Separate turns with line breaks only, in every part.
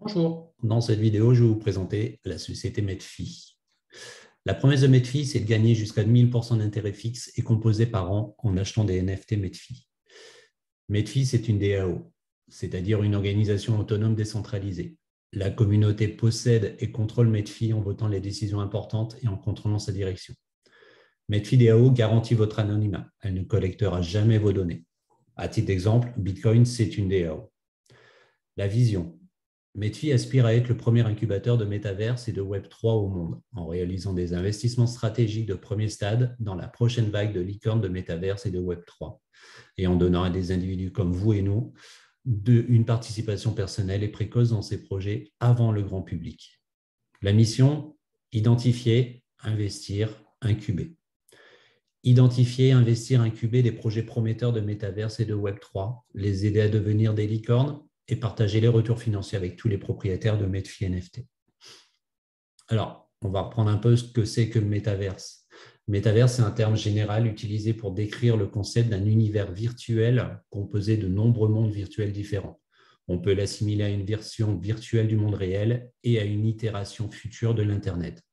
Bonjour, dans cette vidéo, je vais vous présenter la société Medfi. La promesse de Medfi, c'est de gagner jusqu'à 1000% d'intérêt fixe et composé par an en achetant des NFT Medfi. Medfi, c'est une DAO, c'est-à-dire une organisation autonome décentralisée. La communauté possède et contrôle Medfi en votant les décisions importantes et en contrôlant sa direction. Medfi DAO garantit votre anonymat. Elle ne collectera jamais vos données. À titre d'exemple, Bitcoin, c'est une DAO. La vision. Medfi aspire à être le premier incubateur de métaverse et de Web3 au monde, en réalisant des investissements stratégiques de premier stade dans la prochaine vague de licornes de métaverse et de Web3, et en donnant à des individus comme vous et nous une participation personnelle et précoce dans ces projets avant le grand public. La mission, identifier, investir, incuber. Identifier, investir, incuber des projets prometteurs de métaverse et de Web3, les aider à devenir des licornes et partager les retours financiers avec tous les propriétaires de Medfi NFT. Alors, on va reprendre un peu ce que c'est que le métaverse. Métaverse, c'est un terme général utilisé pour décrire le concept d'un univers virtuel composé de nombreux mondes virtuels différents. On peut l'assimiler à une version virtuelle du monde réel et à une itération future de l'Internet.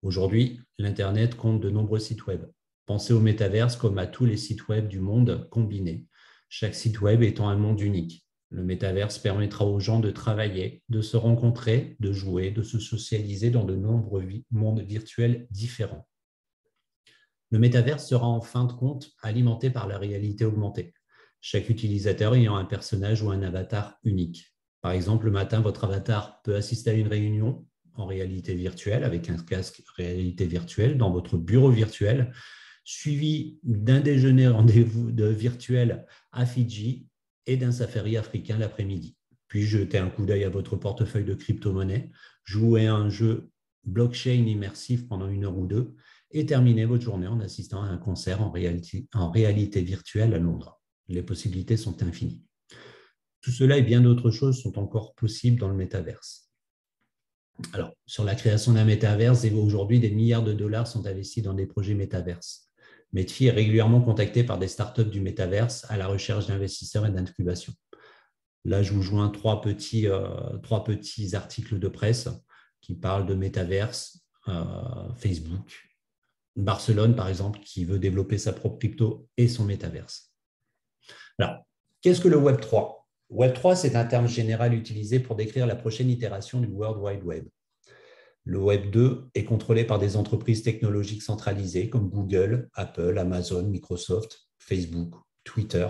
Aujourd'hui, l'Internet compte de nombreux sites web. Pensez au métaverse comme à tous les sites web du monde combinés, chaque site web étant un monde unique. Le métaverse permettra aux gens de travailler, de se rencontrer, de jouer, de se socialiser dans de nombreux mondes virtuels différents. Le métaverse sera en fin de compte alimenté par la réalité augmentée, chaque utilisateur ayant un personnage ou un avatar unique. Par exemple, le matin, votre avatar peut assister à une réunion en réalité virtuelle avec un casque réalité virtuelle dans votre bureau virtuel, suivi d'un déjeuner rendez-vous virtuel à Fidji et d'un safari africain l'après-midi. Puis jetez un coup d'œil à votre portefeuille de crypto-monnaie, jouez à un jeu blockchain immersif pendant 1 heure ou 2 et terminez votre journée en assistant à un concert en réalité virtuelle à Londres. Les possibilités sont infinies. Tout cela et bien d'autres choses sont encore possibles dans le métaverse. Alors, sur la création d'un métaverse, aujourd'hui, des milliards de dollars sont investis dans des projets métaverses. Medfi est régulièrement contacté par des startups du métaverse à la recherche d'investisseurs et d'incubation. Là, je vous joins trois petits articles de presse qui parlent de métaverse, Facebook, Barcelone, par exemple, qui veut développer sa propre crypto et son métaverse. Alors, qu'est-ce que le Web3 ? Web3, c'est un terme général utilisé pour décrire la prochaine itération du World Wide Web. Le Web 2 est contrôlé par des entreprises technologiques centralisées comme Google, Apple, Amazon, Microsoft, Facebook, Twitter.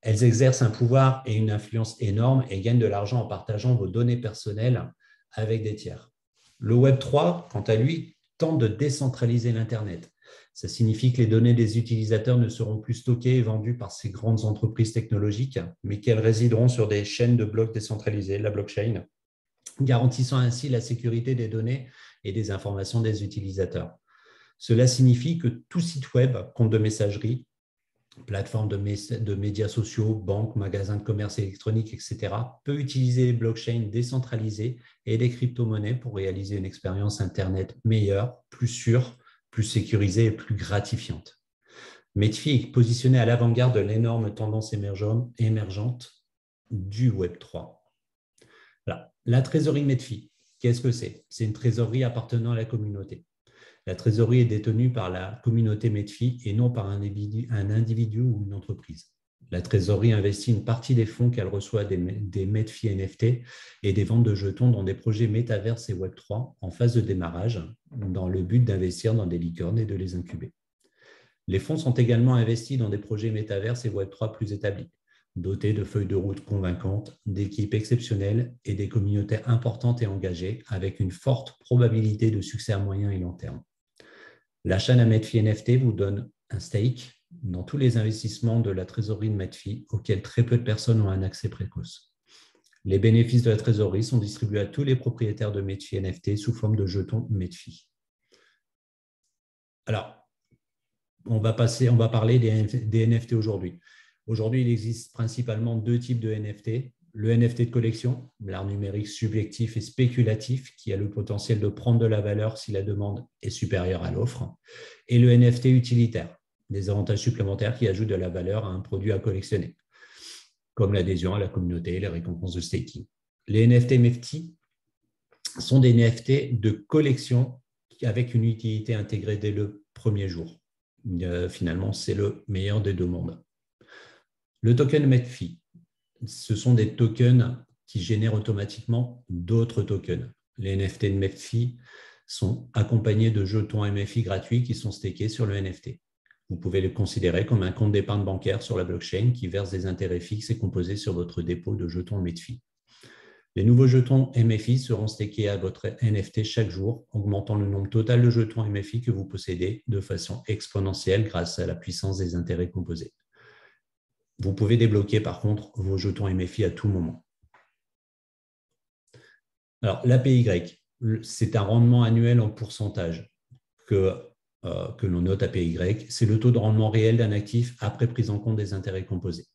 Elles exercent un pouvoir et une influence énormes et gagnent de l'argent en partageant vos données personnelles avec des tiers. Le Web 3, quant à lui, tente de décentraliser l'Internet. Ça signifie que les données des utilisateurs ne seront plus stockées et vendues par ces grandes entreprises technologiques, mais qu'elles résideront sur des chaînes de blocs décentralisées, la blockchain, garantissant ainsi la sécurité des données et des informations des utilisateurs. Cela signifie que tout site web, compte de messagerie, plateforme de médias sociaux, banques, magasins de commerce électronique, etc., peut utiliser les blockchains décentralisées et les crypto-monnaies pour réaliser une expérience Internet meilleure, plus sûre, plus sécurisée et plus gratifiante. Medfi est positionné à l'avant-garde de l'énorme tendance émergente du Web3. Voilà. La trésorerie Medfi, qu'est-ce que c'est ? C'est une trésorerie appartenant à la communauté. La trésorerie est détenue par la communauté Medfi et non par un individu ou une entreprise. La trésorerie investit une partie des fonds qu'elle reçoit des Medfi NFT et des ventes de jetons dans des projets Metaverse et Web3 en phase de démarrage dans le but d'investir dans des licornes et de les incuber. Les fonds sont également investis dans des projets Metaverse et Web3 plus établis, dotés de feuilles de route convaincantes, d'équipes exceptionnelles et des communautés importantes et engagées avec une forte probabilité de succès à moyen et long terme. L'achat d'un Medfi NFT vous donne un stake dans tous les investissements de la trésorerie de Medfi auxquels très peu de personnes ont un accès précoce. Les bénéfices de la trésorerie sont distribués à tous les propriétaires de Medfi NFT sous forme de jetons Medfi. Alors, on va parler des NFT aujourd'hui. Aujourd'hui, il existe principalement 2 types de NFT. Le NFT de collection, l'art numérique subjectif et spéculatif, qui a le potentiel de prendre de la valeur si la demande est supérieure à l'offre. Et le NFT utilitaire, des avantages supplémentaires qui ajoutent de la valeur à un produit à collectionner, comme l'adhésion à la communauté et les récompenses de staking. Les NFT MEFTI sont des NFT de collection avec une utilité intégrée dès le premier jour. Finalement, c'est le meilleur des deux mondes. Le token MEFTI, ce sont des tokens qui génèrent automatiquement d'autres tokens. Les NFT de MEFTI sont accompagnés de jetons MFI gratuits qui sont stakés sur le NFT. Vous pouvez le considérer comme un compte d'épargne bancaire sur la blockchain qui verse des intérêts fixes et composés sur votre dépôt de jetons MEFTI. Les nouveaux jetons MFI seront stakés à votre NFT chaque jour, augmentant le nombre total de jetons MFI que vous possédez de façon exponentielle grâce à la puissance des intérêts composés. Vous pouvez débloquer par contre vos jetons MFI à tout moment. Alors, l'APY, c'est un rendement annuel en pourcentage que l'on note APY. C'est le taux de rendement réel d'un actif après prise en compte des intérêts composés.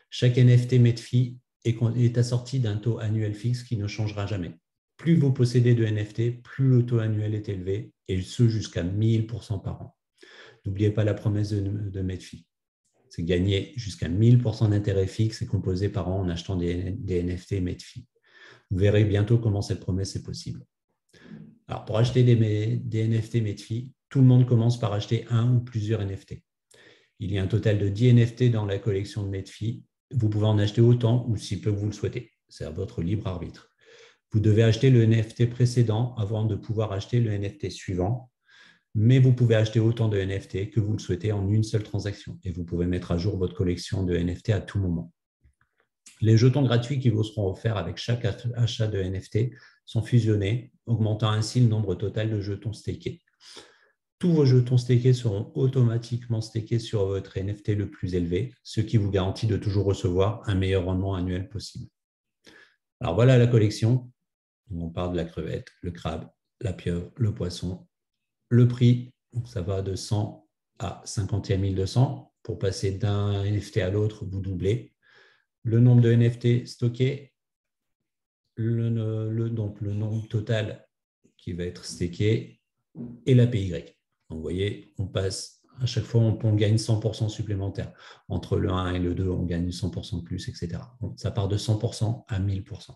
Chaque NFT MEFTI est assorti d'un taux annuel fixe qui ne changera jamais. Plus vous possédez de NFT, plus le taux annuel est élevé, et ce jusqu'à 1000% par an. N'oubliez pas la promesse de MEFTI. C'est gagner jusqu'à 1000% d'intérêt fixe et composé par an en achetant des NFT MEFTI. Vous verrez bientôt comment cette promesse est possible. Alors, pour acheter des NFT MEFTI, tout le monde commence par acheter un ou plusieurs NFT. Il y a un total de 10 NFT dans la collection de MEFTI. Vous pouvez en acheter autant ou si peu vous le souhaitez. C'est à votre libre arbitre. Vous devez acheter le NFT précédent avant de pouvoir acheter le NFT suivant, mais vous pouvez acheter autant de NFT que vous le souhaitez en une seule transaction et vous pouvez mettre à jour votre collection de NFT à tout moment. Les jetons gratuits qui vous seront offerts avec chaque achat de NFT sont fusionnés, augmentant ainsi le nombre total de jetons stakés. Tous vos jetons stakés seront automatiquement stakés sur votre NFT le plus élevé, ce qui vous garantit de toujours recevoir un meilleur rendement annuel possible. Alors voilà la collection. On parle de la crevette, le crabe, la pieuvre, le poisson. Le prix, ça va de 100 à 51 200. Pour passer d'un NFT à l'autre, vous doublez. Le nombre de NFT stockés, le nombre total qui va être staké et l'APY. Donc, vous voyez, on passe, à chaque fois, on gagne 100% supplémentaire. Entre le 1 et le 2, on gagne 100% de plus, etc. Donc, ça part de 100% à 1000%.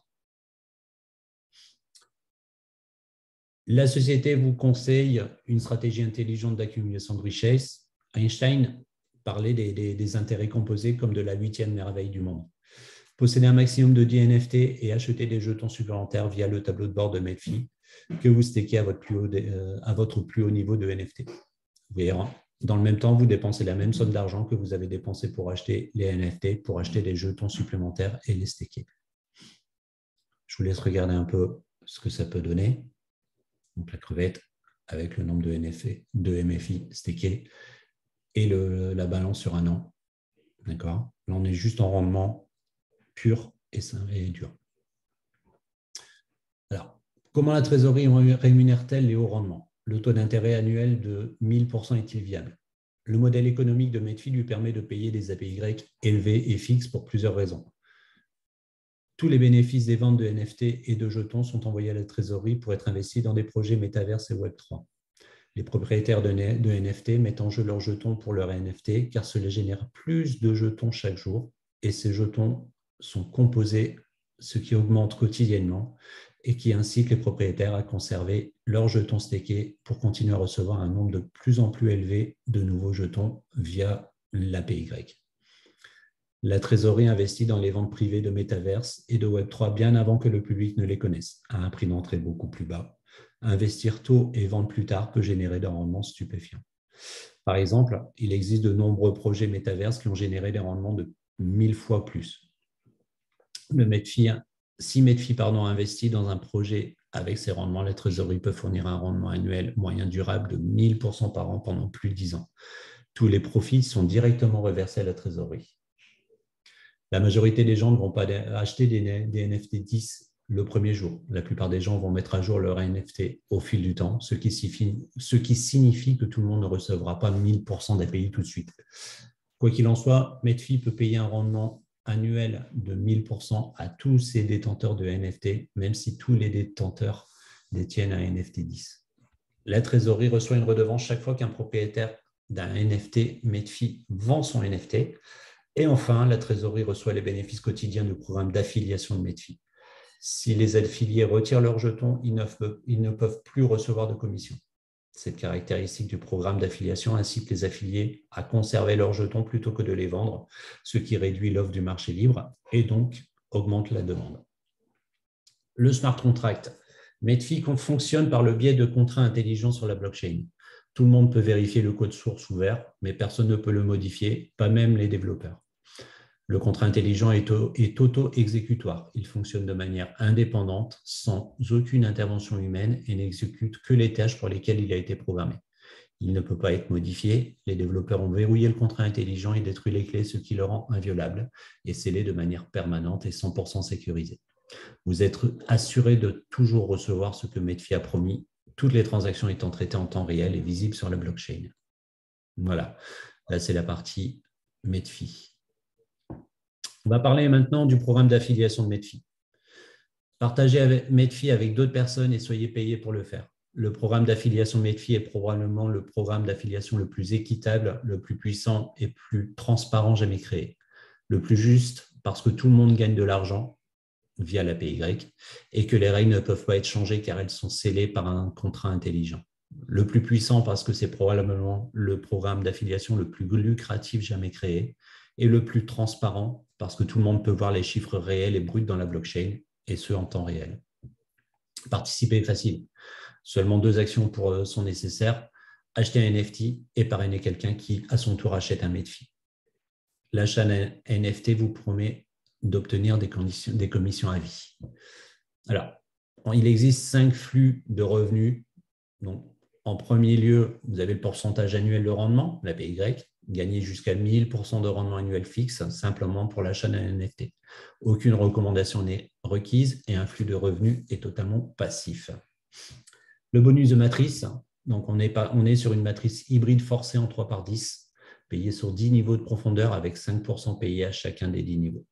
La société vous conseille une stratégie intelligente d'accumulation de richesse. Einstein parlait des intérêts composés comme de la 8e merveille du monde. Posséder un maximum de 10 NFT et acheter des jetons supplémentaires via le tableau de bord de MEFTI que vous stakez à votre plus haut niveau de NFT. Vous voyez, dans le même temps, vous dépensez la même somme d'argent que vous avez dépensé pour acheter les NFT, pour acheter des jetons supplémentaires et les staker. Je vous laisse regarder un peu ce que ça peut donner. Donc la crevette avec le nombre de MFI stakés et la balance sur un an. D'accord ? Là, on est juste en rendement pur et dur. Alors, comment la trésorerie rémunère-t-elle les hauts rendements? Le taux d'intérêt annuel de 1000% est-il viable? Le modèle économique de MEFTI lui permet de payer des APY élevés et fixes pour plusieurs raisons. Tous les bénéfices des ventes de NFT et de jetons sont envoyés à la trésorerie pour être investis dans des projets Metaverse et Web3. Les propriétaires de NFT mettent en jeu leurs jetons pour leurs NFT car cela génère plus de jetons chaque jour et ces jetons sont composés, ce qui augmente quotidiennement et qui incite les propriétaires à conserver leurs jetons stakés pour continuer à recevoir un nombre de plus en plus élevé de nouveaux jetons via l'APY. La trésorerie investit dans les ventes privées de Metaverse et de Web3 bien avant que le public ne les connaisse, à un prix d'entrée beaucoup plus bas. Investir tôt et vendre plus tard peut générer des rendements stupéfiants. Par exemple, il existe de nombreux projets Metaverse qui ont généré des rendements de 1000 fois plus. Si MEFTI investit dans un projet avec ces rendements, la trésorerie peut fournir un rendement annuel moyen durable de 1000% par an pendant plus de 10 ans. Tous les profits sont directement reversés à la trésorerie. La majorité des gens ne vont pas acheter des NFT 10 le premier jour. La plupart des gens vont mettre à jour leur NFT au fil du temps, ce qui signifie que tout le monde ne recevra pas 1000% d'API tout de suite. Quoi qu'il en soit, MEFTI peut payer un rendement annuel de 1000% à tous ces détenteurs de NFT, même si tous les détenteurs détiennent un NFT 10. La trésorerie reçoit une redevance chaque fois qu'un propriétaire d'un NFT MEFTI vend son NFT. Et enfin, la trésorerie reçoit les bénéfices quotidiens du programme d'affiliation de MEFTI. Si les affiliés retirent leurs jetons, ils ne peuvent plus recevoir de commission. Cette caractéristique du programme d'affiliation incite les affiliés à conserver leurs jetons plutôt que de les vendre, ce qui réduit l'offre du marché libre et donc augmente la demande. Le smart contract. Medfi fonctionne par le biais de contrats intelligents sur la blockchain. Tout le monde peut vérifier le code source ouvert, mais personne ne peut le modifier, pas même les développeurs. Le contrat intelligent est auto-exécutoire. Il fonctionne de manière indépendante, sans aucune intervention humaine et n'exécute que les tâches pour lesquelles il a été programmé. Il ne peut pas être modifié. Les développeurs ont verrouillé le contrat intelligent et détruit les clés, ce qui le rend inviolable et scellé de manière permanente et 100% sécurisé. Vous êtes assuré de toujours recevoir ce que Medfi a promis, toutes les transactions étant traitées en temps réel et visibles sur la blockchain. Voilà, là c'est la partie Medfi. On va parler maintenant du programme d'affiliation de Medfi. Partagez Medfi avec d'autres personnes et soyez payés pour le faire. Le programme d'affiliation Medfi est probablement le programme d'affiliation le plus équitable, le plus puissant et plus transparent jamais créé. Le plus juste parce que tout le monde gagne de l'argent via l'APY et que les règles ne peuvent pas être changées car elles sont scellées par un contrat intelligent. Le plus puissant parce que c'est probablement le programme d'affiliation le plus lucratif jamais créé et le plus transparent parce que tout le monde peut voir les chiffres réels et bruts dans la blockchain et ce en temps réel. Participer est facile. Seulement 2 actions sont nécessaires. Acheter un NFT et parrainer quelqu'un qui, à son tour, achète un Medfi. L'achat d'un NFT vous promet d'obtenir des commissions à vie. Alors, il existe 5 flux de revenus. Donc, en premier lieu, vous avez le pourcentage annuel de rendement, l'APY, gagner jusqu'à 1000% de rendement annuel fixe simplement pour l'achat d'un NFT. Aucune recommandation n'est requise et un flux de revenus est totalement passif. Le bonus de matrice, donc on est sur une matrice hybride forcée en 3/10, payée sur 10 niveaux de profondeur avec 5% payés à chacun des 10 niveaux.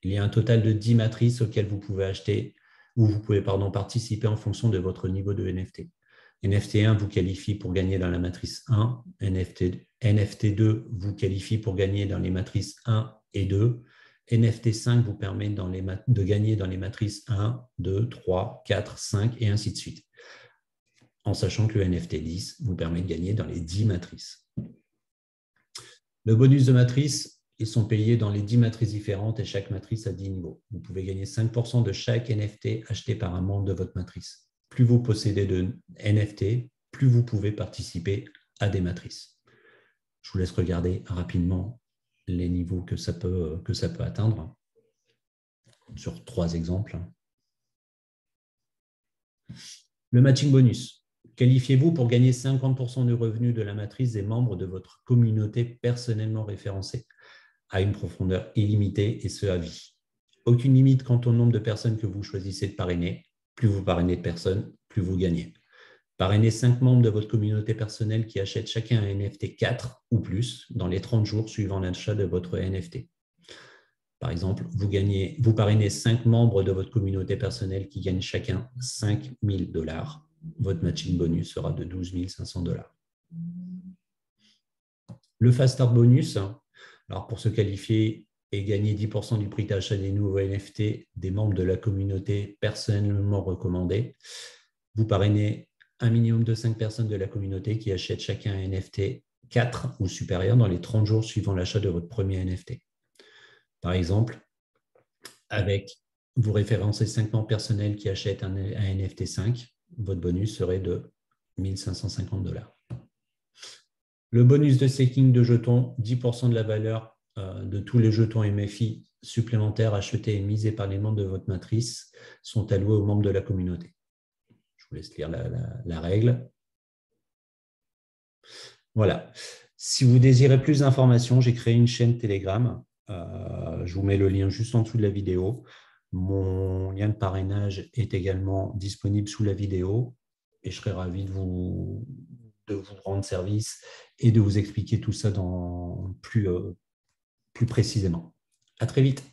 Il y a un total de 10 matrices auxquelles vous pouvez acheter ou vous pouvez participer en fonction de votre niveau de NFT. NFT 1 vous qualifie pour gagner dans la matrice 1, NFT 2 vous qualifie pour gagner dans les matrices 1 et 2, NFT 5 vous permet de gagner dans les matrices 1, 2, 3, 4, 5 et ainsi de suite. En sachant que le NFT 10 vous permet de gagner dans les 10 matrices. Le bonus de matrice, ils sont payés dans les 10 matrices différentes et chaque matrice a 10 niveaux. Vous pouvez gagner 5% de chaque NFT acheté par un membre de votre matrice. Plus vous possédez de NFT, plus vous pouvez participer à des matrices. Je vous laisse regarder rapidement les niveaux que ça peut atteindre sur 3 exemples. Le matching bonus. Qualifiez-vous pour gagner 50% du revenu de la matrice des membres de votre communauté personnellement référencée à une profondeur illimitée et ce à vie. Aucune limite quant au nombre de personnes que vous choisissez de parrainer. Plus vous parrainez de personnes, plus vous gagnez. Parrainez 5 membres de votre communauté personnelle qui achètent chacun un NFT 4 ou plus dans les 30 jours suivant l'achat de votre NFT. Par exemple, vous parrainez 5 membres de votre communauté personnelle qui gagnent chacun 5 000 $. Votre matching bonus sera de 12 500 $. Le Fast Start bonus, alors pour se qualifier et gagner 10% du prix d'achat des nouveaux NFT des membres de la communauté personnellement recommandés, vous parrainez un minimum de 5 personnes de la communauté qui achètent chacun un NFT 4 ou supérieur dans les 30 jours suivant l'achat de votre premier NFT. Par exemple, vous référencez 5 membres personnels qui achètent un NFT 5, votre bonus serait de 1 550 $. Le bonus de staking de jetons, 10% de la valeur de tous les jetons MFI supplémentaires achetés et misés par les membres de votre matrice sont alloués aux membres de la communauté. Je vous laisse lire la règle. Voilà. Si vous désirez plus d'informations, j'ai créé une chaîne Telegram. Je vous mets le lien juste en dessous de la vidéo. Mon lien de parrainage est également disponible sous la vidéo et je serai ravi de vous rendre service et de vous expliquer tout ça plus précisément. À très vite.